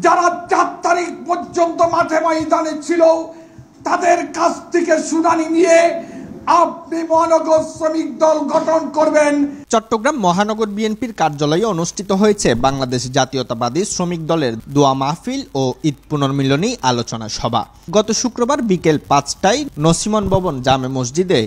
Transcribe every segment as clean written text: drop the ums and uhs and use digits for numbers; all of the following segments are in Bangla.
যারা 4 তারিখ পর্যন্ত মাঠে ময়দানে ছিল তাদের কাছ থেকে শুনানি নিয়ে আপনি মহানগর শ্রমিক দল গঠন করবেন। চট্টগ্রাম মহানগর বিএনপির কার্যালয়ে অনুষ্ঠিত হয়েছে বাংলাদেশ জাতীয়তাবাদী শ্রমিক দলের দোয়া মাহফিল ও ঈদ পুনর্মিলনী আলোচনা সভা। গত শুক্রবার বিকেল 5টায় নসিমন ভবন জামে মসজিদে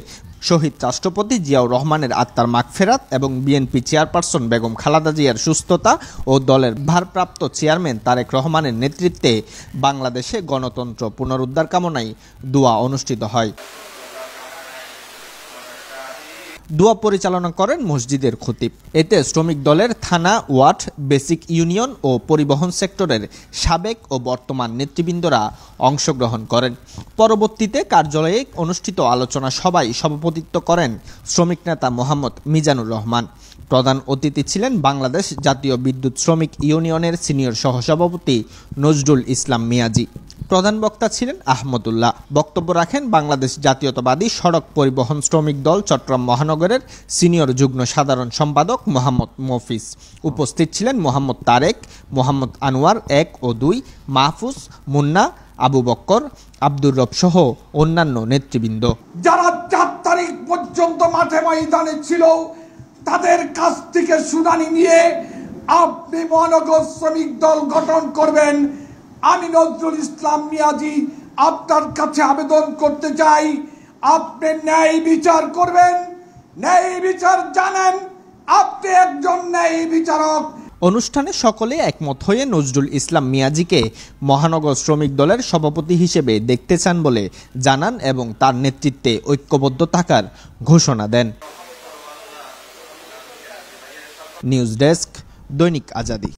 শহীদ রাষ্ট্রপতি জিয়াউর রহমানের আত্মার মাগফেরাত এবং বিএনপি চেয়ারপারসন বেগম খালেদা জিয়ার সুস্থতা ও দলের ভারপ্রাপ্ত চেয়ারম্যান তারেক রহমানের নেতৃত্বে বাংলাদেশে গণতন্ত্র পুনরুদ্ধার কামনায় দোয়া অনুষ্ঠিত হয়। দোয়া পরিচালনা করেন মসজিদের খতিব। এতে শ্রমিক দলের থানা, ওয়ার্ড, বেসিক ইউনিয়ন ও পরিবহন সেক্টরের সাবেক ও বর্তমান নেতৃবৃন্দরা অংশগ্রহণ করেন। পরবর্তীতে কার্যালয়ে অনুষ্ঠিত আলোচনা সভায় সভাপতিত্ব করেন শ্রমিক নেতা মোহাম্মদ মিজানুর রহমান। প্রধান অতিথি ছিলেন বাংলাদেশ জাতীয় বিদ্যুৎ শ্রমিক ইউনিয়নের সিনিয়র সহসভাপতি নজরুল ইসলাম মিয়াজি। প্রধান বক্তা ছিলেন আহমদুল্লাহ। বক্তব্য রাখেন বাংলাদেশ জাতীয়তাবাদী সড়ক পরিবহন শ্রমিক দল চট্টগ্রাম মহানগরের সিনিয়র যুগ্ম সাধারণ সম্পাদক মোহাম্মদ মফিজ। উপস্থিত ছিলেন মোহাম্মদ তারেক, মোহাম্মদ আনোয়ার 1 ও 2, মাহফুজ, মুন্না, আবু বক্কর, আব্দুর রব সহ অন্যান্য নেতৃবৃন্দ। যারা 4 তারিখ পর্যন্ত মাঠে ময়দানে ছিল তাদের কাছ থেকে শুনানি নিয়ে আপনি মহানগর শ্রমিক দল গঠন করবেন। আমি নজরুল ইসলাম মিয়াজি আপনার কাছে আবেদন করতে চাই, আপনি ন্যায় বিচার করবেন। ন্যায় বিচার জানেন, আপনি একজন ন্যায় বিচারক। অনুষ্ঠানে সকলে একমত হয়ে নজরুল ইসলাম মিয়াজিকে মহানগর শ্রমিক দলের সভাপতি হিসেবে দেখতে চান বলে জানান এবং তার নেতৃত্বে ঐক্যবদ্ধ থাকার ঘোষণা দেন। নিউজ ডেস্ক, দৈনিক আজাদী।